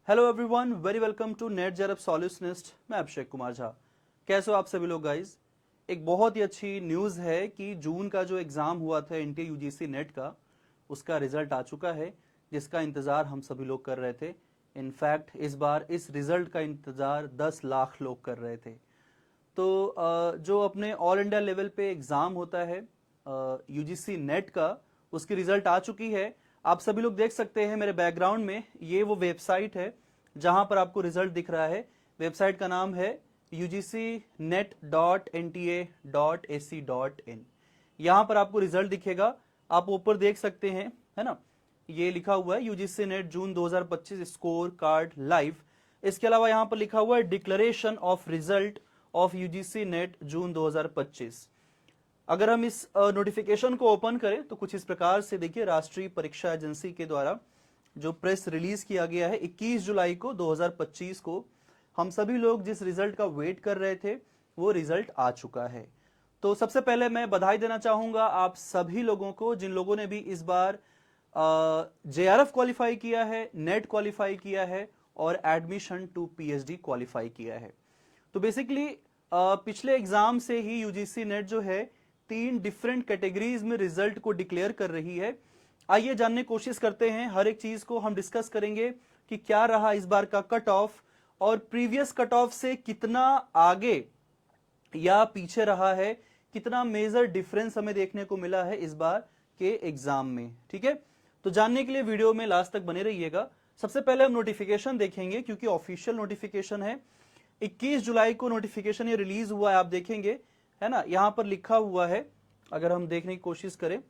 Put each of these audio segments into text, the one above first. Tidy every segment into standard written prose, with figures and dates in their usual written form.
Hello everyone, very welcome to NET JRF solutionist. मैं अभिषेक कुमार झा। कैसे हो आप सभी लोग गाइज? एक बहुत ही अच्छी न्यूज़ है कि जून का जो एग्ज़ाम हुआ था एनटीए यूजीसी नेट का, उसका रिजल्ट आ चुका है, जिसका इंतज़ार हम सभी लोग कर रहे थे। इनफैक्ट इस बार इस रिजल्ट का इंतज़ार 10 लाख लोग कर रहे थे। तो जो अपने ऑल इंडिया लेवल पे एग्ज़ाम होता है यूजीसी नेट का, उसकी रिजल्ट आ चुकी है। आप सभी लोग देख सकते हैं मेरे बैकग्राउंड में, ये वो वेबसाइट है जहां पर आपको रिजल्ट दिख रहा है। वेबसाइट का नाम है ugcnet.nta.ac.in। यहां पर आपको रिजल्ट दिखेगा, आप ऊपर देख सकते हैं, है ना। ये लिखा हुआ है UGC NET June 2025 score card live. इसके अलावा यहां पर लिखा हुआ है declaration of result of UGC NET June 2025। अगर हम इस नोटिफिकेशन को ओपन करें तो कुछ इस प्रकार से देखिए, राष्ट्रीय परीक्षा एजेंसी के द्वारा जो प्रेस रिलीज किया गया है 21 जुलाई को 2025 को, हम सभी लोग जिस रिजल्ट का वेट कर रहे थे वो रिजल्ट आ चुका है। तो सबसे पहले मैं बधाई देना चाहूंगा आप सभी लोगों को जिन लोगों ने भी इस बार जेआरएफ क्वालिफाई किया है, नेट क्वालिफाई किया है और एडमिशन टू पीएचडी क्वालिफाई किया है। तो बेसिकली पिछले एग्जाम से ही यूजीसी नेट जो है 3 डिफरेंट कैटेगरीज में रिजल्ट को डिक्लेयर कर रही है। आइए जानने की कोशिश करते हैं, हर एक चीज को हम डिस्कस करेंगे कि क्या रहा इस बार का कट ऑफ और प्रीवियस कट ऑफ से कितना आगे या पीछे रहा है, कितना मेजर डिफरेंस हमें देखने को मिला है इस बार के एग्जाम में। ठीक है, तो जानने के लिए वीडियो में लास्ट तक बने रहिएगा। सबसे पहले हम नोटिफिकेशन देखेंगे क्योंकि ऑफिशियल नोटिफिकेशन है। 21 जुलाई को नोटिफिकेशन ये रिलीज हुआ है, आप देखेंगे, है ना। यहां पर लिखा हुआ है, अगर हम देखने की कोशिश करें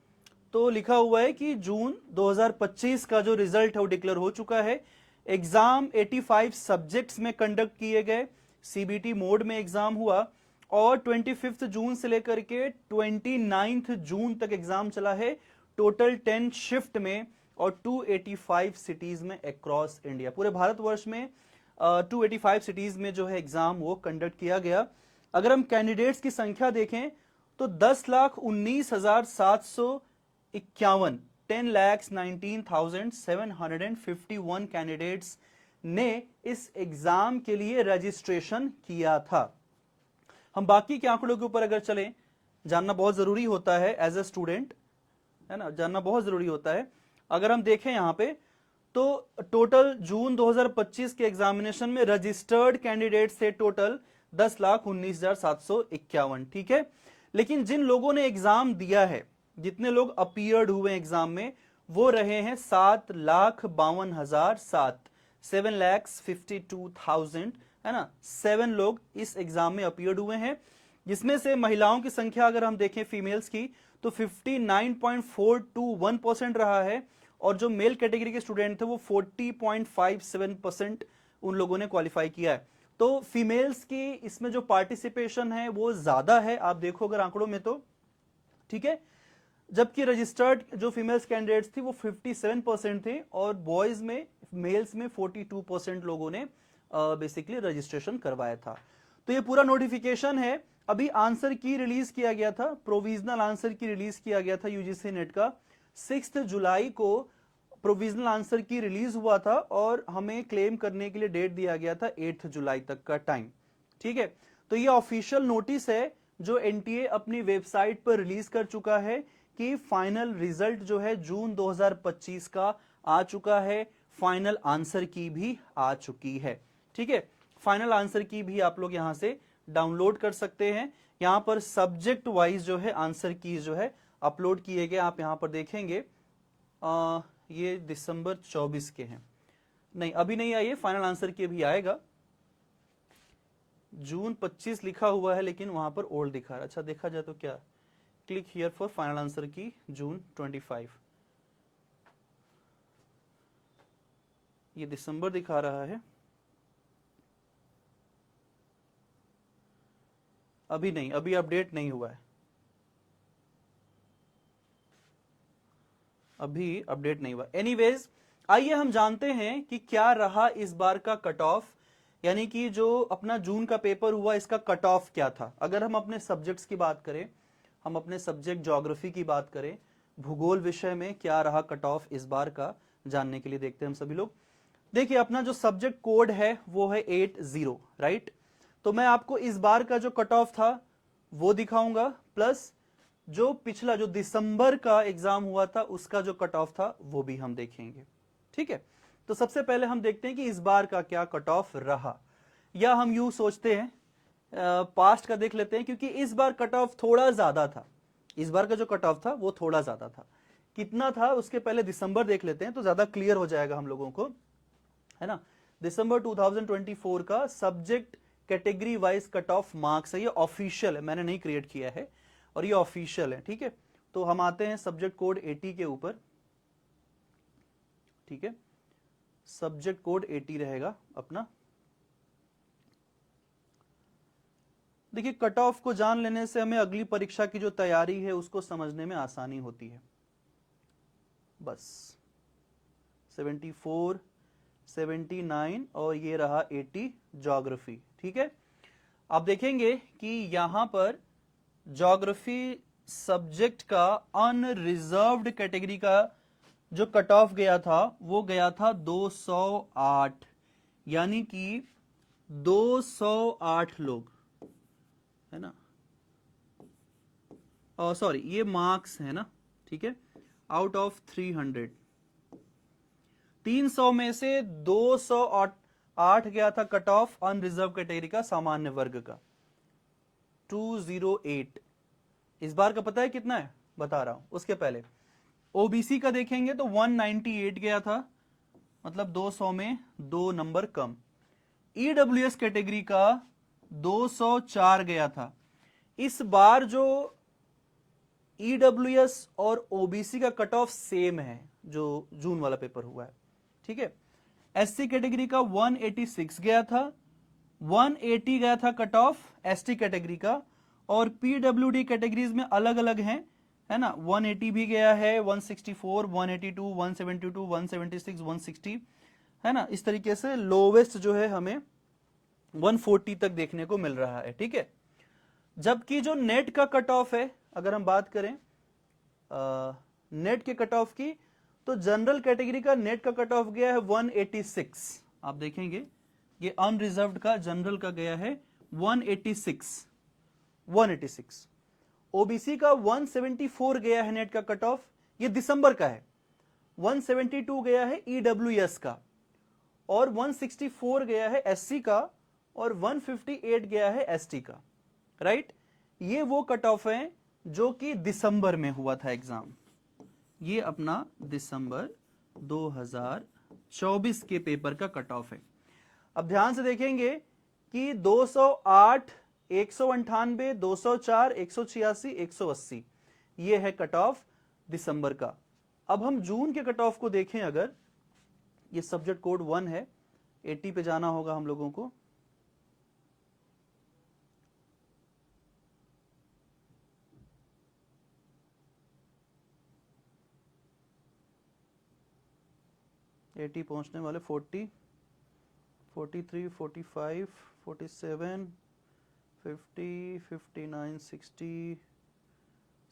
तो लिखा हुआ है कि जून 2025 का जो रिजल्ट है वो डिक्लेयर हो चुका है। एग्जाम 85 सब्जेक्ट्स में कंडक्ट किए गए, सीबीटी मोड में एग्जाम हुआ और 25 जून से लेकर के 29 जून तक एग्जाम चला है, टोटल 10 शिफ्ट में और 285 सिटीज में अक्रॉस इंडिया, पूरे भारतवर्ष में 285 सिटीज में जो है एग्जाम वो कंडक्ट किया गया। अगर हम कैंडिडेट्स की संख्या देखें तो 10,19,751 10,19,751 कैंडिडेट्स ने इस एग्जाम के लिए रजिस्ट्रेशन किया था। हम बाकी के आंकड़ों के ऊपर अगर चलें, जानना बहुत जरूरी होता है एज ए स्टूडेंट, है ना, जानना बहुत जरूरी होता है। अगर हम देखें यहां पे तो टोटल जून 2025 के एग्जामिनेशन में रजिस्टर्ड कैंडिडेट थे टोटल 10,19,751। ठीक है, लेकिन जिन लोगों ने एग्जाम दिया है, जितने लोग अपीयर्ड हुए एग्जाम में, वो रहे हैं 7,52,007, 7,52,000, है ना। 7 लोग इस एग्जाम में अपीयर्ड हुए हैं, जिसमें से महिलाओं की संख्या अगर हम देखें फीमेल्स की तो 59.421% रहा है और जो मेल कैटेगरी के स्टूडेंट थे वो 40.57% उन लोगों ने क्वालिफाई किया है। तो फीमेल्स की इसमें जो पार्टिसिपेशन है वो ज्यादा है, आप देखो अगर आंकड़ों में तो। ठीक है, जबकि रजिस्टर्ड जो फीमेल्स कैंडिडेट्स थी वो 57% थे और बॉयज में, मेल्स में 42% लोगों ने बेसिकली रजिस्ट्रेशन करवाया था। तो ये पूरा नोटिफिकेशन है। अभी आंसर की रिलीज किया गया था, प्रोविजनल आंसर की रिलीज किया गया था यूजीसी नेट का 6 जुलाई को प्रोविजनल आंसर की रिलीज हुआ था और हमें क्लेम करने के लिए डेट दिया गया था 8 जुलाई तक का टाइम। ठीक है, तो ये ऑफिशियल नोटिस है जो एनटीए अपनी वेबसाइट पर रिलीज कर चुका है कि फाइनल रिजल्ट जो है जून 2025 का आ चुका है, फाइनल आंसर की भी आ चुकी है। ठीक है, फाइनल आंसर की भी आप लोग यहां से डाउनलोड कर सकते हैं। यहां पर सब्जेक्ट वाइज जो है आंसर की जो है अपलोड किए गए, आप यहां पर देखेंगे। ये दिसंबर 24 के हैं, नहीं अभी नहीं आई है, फाइनल आंसर की भी आएगा। जून 25 लिखा हुआ है लेकिन वहां पर ओल्ड दिखा रहा है। अच्छा, देखा जाए तो क्या, click here for final answer की जून 25, ये दिसंबर दिखा रहा है, अभी नहीं, अभी अपडेट नहीं हुआ है, अभी अपडेट नहीं हुआ। एनीवेज, आइए हम जानते हैं कि क्या रहा इस बार का कट ऑफ, यानी कि जो अपना जून का पेपर हुआ इसका कट ऑफ क्या था। अगर हम अपने सब्जेक्ट्स की बात करें, हम अपने सब्जेक्ट ज्योग्राफी की बात करें, भूगोल विषय में क्या रहा कट ऑफ इस बार का, जानने के लिए देखते हैं हम सभी लोग। देखिए अपना जो सब्जेक्ट कोड है वो है 80, राइट। तो मैं आपको इस बार का जो कट ऑफ था वो दिखाऊंगा, प्लस जो पिछला जो दिसंबर का एग्जाम हुआ था उसका जो कट ऑफ था वो भी हम देखेंगे, ठीक है। तो सबसे पहले हम देखते हैं कि इस बार का क्या कट ऑफ रहा, या हम यूं सोचते हैं पास्ट का देख लेते हैं, क्योंकि इस बार कट ऑफ थोड़ा ज्यादा था। इस बार का जो कट ऑफ था वो थोड़ा ज्यादा था। कितना था उसके पहले दिसंबर देख लेते हैं तो ज्यादा क्लियर हो जाएगा हम लोगों को, है ना। दिसंबर 2024 का subject category wise cut off marks है, ये ऑफिशियल है, मैंने नहीं क्रिएट किया है और ये ऑफिशियल है, ठीक है। तो हम आते हैं सब्जेक्ट कोड 80 के ऊपर, ठीक है। सब्जेक्ट कोड 80 रहेगा अपना। देखिए कट ऑफ को जान लेने से हमें अगली परीक्षा की जो तैयारी है उसको समझने में आसानी होती है। बस 74, 79 और ये रहा 80 ज्योग्राफी, ठीक है। आप देखेंगे कि यहां पर ज्योग्राफी सब्जेक्ट का अनरिजर्व्ड कैटेगरी का जो कट ऑफ गया था वो गया था 208, यानी कि 208 लोग, है ना। सॉरी ये मार्क्स है ना, ठीक है, आउट ऑफ 300। 300 में से 208 गया था कट ऑफ अनरिजर्व कैटेगरी का सामान्य वर्ग का, 208। इस बार का पता है कितना है, बता रहा हूं। उसके पहले ओबीसी का देखेंगे तो 198 गया था, मतलब 200 में 2 नंबर कम। ईडब्ल्यूएस कैटेगरी का 204 गया था। इस बार जो ईडब्ल्यूएस और ओबीसी का कट ऑफ सेम है जो जून वाला पेपर हुआ है, ठीक है। एससी कैटेगरी का 186 गया था, 180 गया था कट ऑफ एसटी कैटेगरी का, और पीडब्ल्यूडी कैटेगरीज में अलग अलग हैं, है ना। 180 भी गया है, 164, 182, 172, 176, 160, है ना। इस तरीके से लोवेस्ट जो है हमें 140 तक देखने को मिल रहा है, ठीक है। जबकि जो नेट का कट ऑफ है, अगर हम बात करें नेट के कट ऑफ की, तो जनरल कैटेगरी का नेट का कट ऑफ गया है 186। आप देखेंगे ये अनरिजर्व्ड का जनरल का गया है 186। ओबीसी का 174 गया है नेट का कट ऑफ, ये दिसंबर का है। 172 गया है ईडब्ल्यूएस का, और 164 गया है एससी का, और 158 गया है एसटी का, राइट। ये वो कट ऑफ है जो कि दिसंबर में हुआ था एग्जाम। ये अपना दिसंबर 2024 के पेपर का कट ऑफ है। अब ध्यान से देखेंगे कि 208, 198, 204, 186, 180 ये है कट ऑफ दिसंबर का। अब हम जून के कट ऑफ को देखें, अगर ये सब्जेक्ट कोड 1 है, 80 पे जाना होगा हम लोगों को। एटी पहुंचने वाले 40, 43, 45, 47, 50, 59, 60,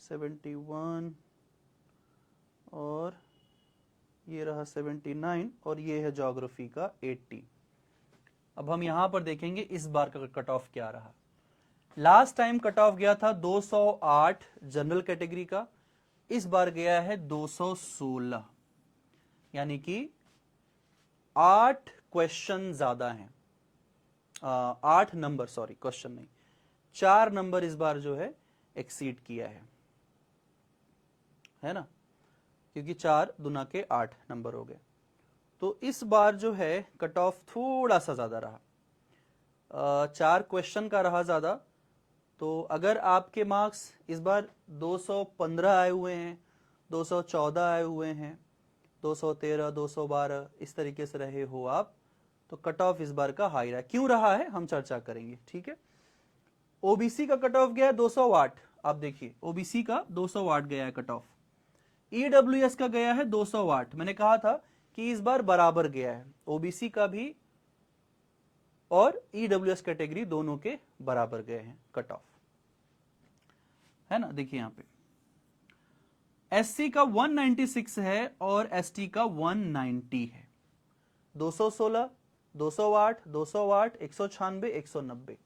71 और ये रहा 79, और ये है ज्योग्राफी का 80। अब हम यहां पर देखेंगे इस बार का कट ऑफ क्या रहा। लास्ट टाइम कट ऑफ गया था 208 जनरल कैटेगरी का, इस बार गया है 216, यानी कि 8 क्वेश्चन ज्यादा हैं, 8 नंबर, सॉरी क्वेश्चन नहीं, 4 नंबर इस बार जो है एक्सीड किया है ना, क्योंकि 4 दुना के 8 नंबर हो गए। तो इस बार जो है कट ऑफ थोड़ा सा ज्यादा रहा, 4 क्वेश्चन का रहा ज्यादा। तो अगर आपके मार्क्स इस बार 215 आए हुए हैं, 214 आए हुए हैं, 213, 212 इस तरीके से रहे हो आप, तो कट ऑफ इस बार का हाई रहा। क्यों रहा है हम चर्चा करेंगे, ठीक है। ओबीसी का कट ऑफ गया है 208, आप देखिए ओबीसी का 208 गया है कट ऑफ। ईडब्ल्यूएस का गया है 208। मैंने कहा था कि इस बार बराबर गया है, ओबीसी का भी और ईडब्ल्यूएस कैटेगरी दोनों के बराबर गए हैं कट ऑफ, है ना। देखिए यहां पे एससी का 196 है और एसटी का 190 है, 216, 208, 208, 196, 190।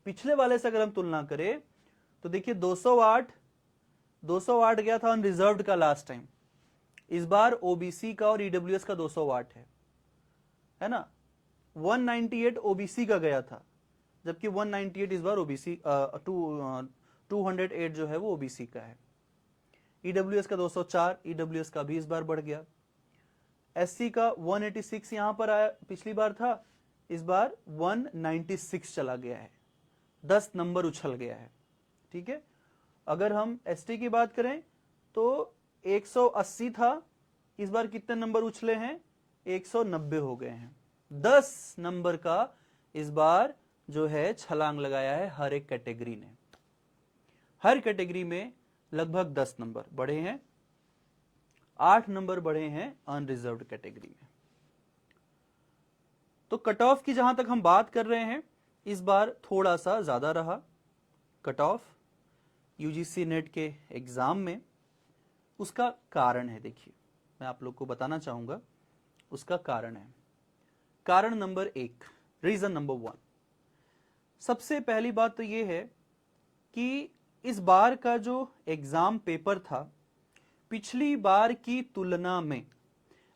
पिछले वाले से अगर हम तुलना करें तो देखिए 208 गया था अनरिजर्व्ड का लास्ट टाइम। इस बार ओबीसी का और ईडब्ल्यूएस का 208 है ना। 198 ओबीसी का गया था, जबकि 198 इस बार ओबीसी 208 जो है वो ओबीसी का है। ईडब्ल्यूएस का 204, ईडब्ल्यूएस का भी इस बार बढ़ गया। एससी का 186 यहां पर आया, पिछली बार था, इस बार 196 चला गया है, 10 नंबर उछल गया है। ठीक है, अगर हम एसटी की बात करें तो 180 था, इस बार कितने नंबर उछले हैं, 190 हो गए हैं। 10 नंबर का इस बार जो है छलांग लगाया है हर एक कैटेगरी ने। हर कैटेगरी में लगभग 10 नंबर बढ़े हैं, 8 नंबर बढ़े हैं अनरिजर्व्ड कैटेगरी में। तो कट ऑफ की जहां तक हम बात कर रहे हैं, इस बार थोड़ा सा ज्यादा रहा कट ऑफ यूजीसी नेट के एग्जाम में। उसका कारण है, देखिए मैं आप लोग को बताना चाहूंगा उसका कारण है। कारण नंबर 1, रीजन नंबर 1, सबसे पहली बात तो यह है कि इस बार का जो एग्जाम पेपर था पिछली बार की तुलना में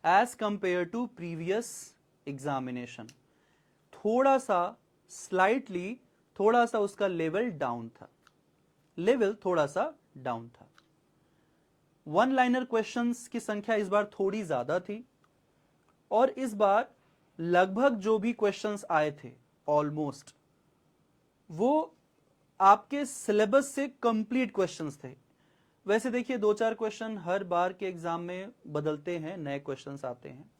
as compare to previous examination थोड़ा सा स्लाइटली थोड़ा सा उसका लेवल डाउन था, लेवल थोड़ा सा डाउन था। वन लाइनर क्वेश्चंस की संख्या इस बार थोड़ी ज्यादा थी, और इस बार लगभग जो भी क्वेश्चंस आए थे ऑलमोस्ट वो आपके सिलेबस से कंप्लीट क्वेश्चंस थे। वैसे देखिए 2-4 क्वेश्चन हर बार के एग्जाम में बदलते हैं, नए क्वेश्चंस आते हैं,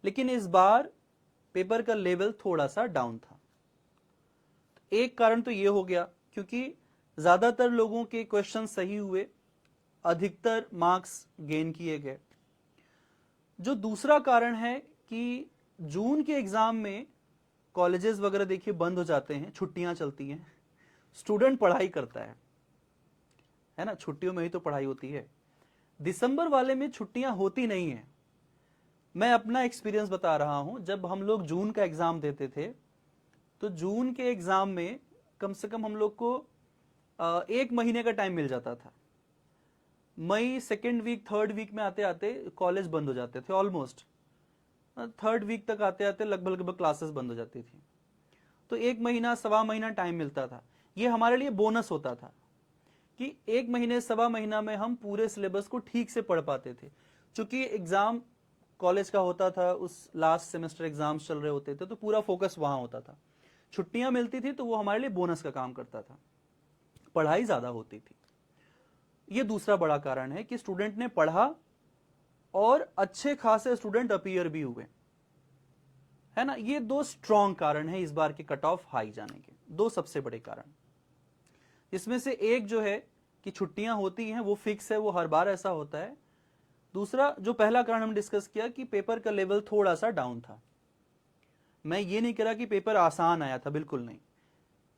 लेकिन इस बार पेपर का लेवल थोड़ा सा डाउन था। एक कारण तो यह हो गया क्योंकि ज्यादातर लोगों के क्वेश्चन सही हुए, अधिकतर मार्क्स गेन किए गए। जो दूसरा कारण है कि जून के एग्जाम में कॉलेजेस वगैरह देखिए बंद हो जाते हैं, छुट्टियां चलती हैं, स्टूडेंट पढ़ाई करता है ना, छुट्टियों में ही तो पढ़ाई होती है। दिसंबर वाले में छुट्टियां होती नहीं है। मैं अपना एक्सपीरियंस बता रहा हूं, जब हम लोग जून का एग्जाम देते थे तो जून के एग्जाम में कम से कम हम लोग को 1 महीने का टाइम मिल जाता था। मई सेकेंड वीक थर्ड वीक में आते आते कॉलेज बंद हो जाते थे, ऑलमोस्ट थर्ड वीक तक आते आते लगभग क्लासेस बंद हो जाती थी। तो 1 महीना सवा महीना टाइम मिलता था। ये हमारे लिए बोनस होता था कि 1 महीने सवा महीना में हम पूरे सिलेबस को ठीक से पढ़ पाते थे। चूंकि एग्जाम कॉलेज का होता था, उस लास्ट सेमेस्टर एग्जाम्स चल रहे होते थे तो पूरा फोकस वहां होता था। छुट्टियां मिलती थी तो वो हमारे लिए बोनस का काम करता था, पढ़ाई ज्यादा होती थी। ये दूसरा बड़ा कारण है कि स्टूडेंट ने पढ़ा और अच्छे खासे स्टूडेंट अपीयर भी हुए, है ना। ये 2 स्ट्रॉन्ग कारण है इस बार के कट ऑफ हाई जाने के, 2 सबसे बड़े कारण। इसमें से एक जो है कि छुट्टियां होती हैं, वो फिक्स है, वो हर बार ऐसा होता है। दूसरा जो पहला कारण हम डिस्कस किया कि पेपर का लेवल थोड़ा सा डाउन था। मैं ये नहीं कह रहा कि पेपर आसान आया था, बिल्कुल नहीं,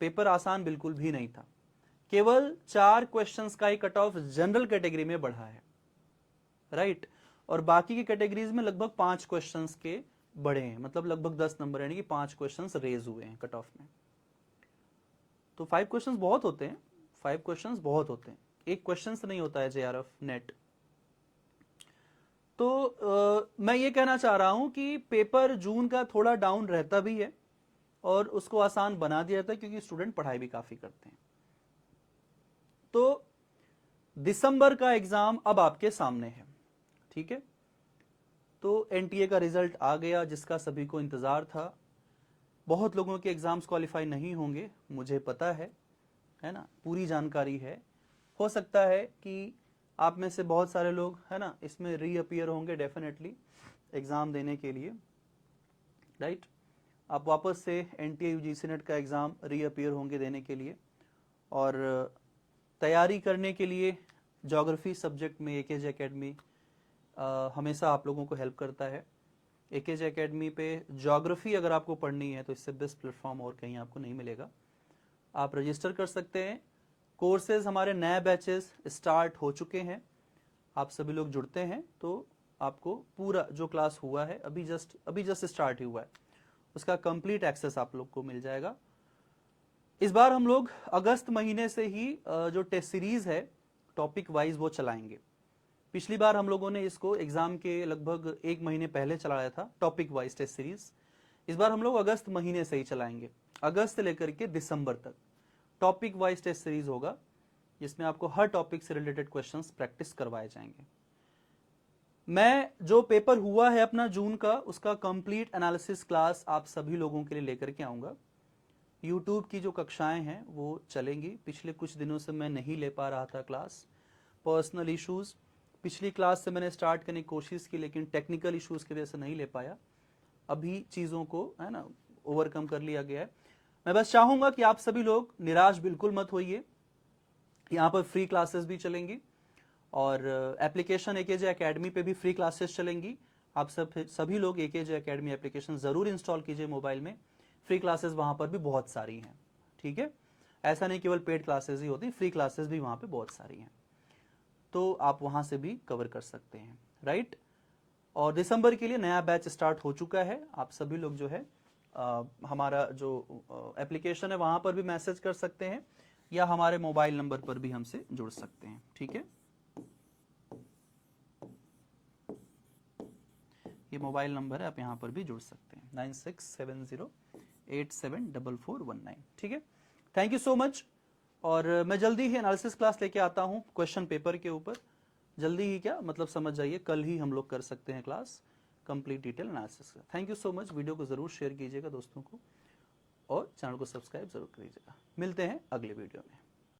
पेपर आसान बिल्कुल भी नहीं था। केवल 4 क्वेश्चंस का ही कट ऑफ जनरल कैटेगरी में बढ़ा है, राइट। और बाकी की कैटेगरीज में लगभग 5 क्वेश्चंस के बढ़े हैं, मतलब लगभग 10 नंबर, यानी कि 5 क्वेश्चंस रेज हुए हैं कट ऑफ में। तो 5 क्वेश्चंस बहुत होते हैं, 5 क्वेश्चंस बहुत होते हैं, एक क्वेश्चन से नहीं होता है जेआरएफ नेट। तो मैं ये कहना चाह रहा हूं कि पेपर जून का थोड़ा डाउन रहता भी है और उसको आसान बना दिया जाता है क्योंकि स्टूडेंट पढ़ाई भी काफी करते हैं। तो दिसंबर का एग्जाम अब आपके सामने है, ठीक है। तो एनटीए का रिजल्ट आ गया जिसका सभी को इंतजार था। बहुत लोगों के एग्जाम्स क्वालिफाई नहीं होंगे, मुझे पता है ना, पूरी जानकारी है। हो सकता है कि आप में से बहुत सारे लोग, है ना, इसमें रीअपियर होंगे डेफिनेटली एग्जाम देने के लिए, राइट। आप वापस से एनटीए यूजीसी नेट का एग्जाम रीअपियर होंगे देने के लिए, और तैयारी करने के लिए ज्योग्राफी सब्जेक्ट में एकेजे एकेडमी हमेशा आप लोगों को हेल्प करता है। एकेजे एकेडमी पे ज्योग्राफी अगर आपको पढ़नी है तो इससे बेस्ट प्लेटफॉर्म और कहीं आपको नहीं मिलेगा। आप रजिस्टर कर सकते हैं। कोर्सेज हमारे नए बैचेस स्टार्ट हो चुके हैं, आप सभी लोग जुड़ते हैं तो आपको पूरा जो क्लास हुआ है अभी जस्ट स्टार्ट ही हुआ है, उसका कंप्लीट एक्सेस आप लोग को मिल जाएगा। इस बार हम लोग अगस्त महीने से ही जो टेस्ट सीरीज है टॉपिक वाइज वो चलाएंगे। पिछली बार हम लोगों ने इसको एग्जाम के लगभग 1 महीने पहले चलाया था टॉपिक वाइज टेस्ट सीरीज। इस बार हम लोग अगस्त महीने से ही चलाएंगे, अगस्त से लेकर के दिसंबर तक टॉपिक वाइज टेस्ट सीरीज होगा, जिसमें आपको हर टॉपिक से रिलेटेड क्वेश्चंस प्रैक्टिस करवाए जाएंगे। मैं जो पेपर हुआ है अपना जून का, उसका कंप्लीट एनालिसिस क्लास आप सभी लोगों के लिए लेकर के आऊंगा। यूट्यूब की जो कक्षाएं हैं वो चलेंगी। पिछले कुछ दिनों से मैं नहीं ले पा रहा था क्लास, पर्सनल इश्यूज। पिछली क्लास से मैंने स्टार्ट करने की कोशिश की, लेकिन टेक्निकल इश्यूज की वजह से नहीं ले पाया। अभी चीज़ों को है ना ओवरकम कर लिया गया है। मैं बस चाहूंगा कि आप सभी लोग निराश बिल्कुल मत होइए। यहाँ पर फ्री क्लासेस भी चलेंगी और एप्लीकेशन एकेजे एकेडमी पे भी फ्री क्लासेस चलेंगी। आप सभी लोग एकेजे एकेडमी एप्लीकेशन जरूर इंस्टॉल कीजिए मोबाइल में। फ्री क्लासेस वहां पर भी बहुत सारी हैं, ठीक है। ऐसा नहीं केवल पेड क्लासेस ही होती, फ्री क्लासेस भी वहां पे बहुत सारी हैं, तो आप वहां से भी कवर कर सकते हैं, राइट। और दिसंबर के लिए नया बैच स्टार्ट हो चुका है। आप सभी लोग जो है हमारा जो एप्लीकेशन है वहां पर भी मैसेज कर सकते हैं या हमारे मोबाइल नंबर पर भी हमसे जुड़ सकते हैं, ठीक है। ये मोबाइल नंबर है, आप यहाँ पर भी जुड़ सकते हैं 9670874419, ठीक है। Thank you so much. और मैं जल्दी ही एनालिसिस क्लास लेके आता हूँ क्वेश्चन पेपर के ऊपर। जल्दी ही क्या मतलब समझ जाइए, कल ही हम लोग कर सकते हैं क्लास कंप्लीट डिटेल एनालिसिस का। Thank you so much. Video को जरूर शेयर कीजिएगा दोस्तों को और चैनल को सब्सक्राइब जरूर कीजिएगा। मिलते हैं अगले वीडियो में।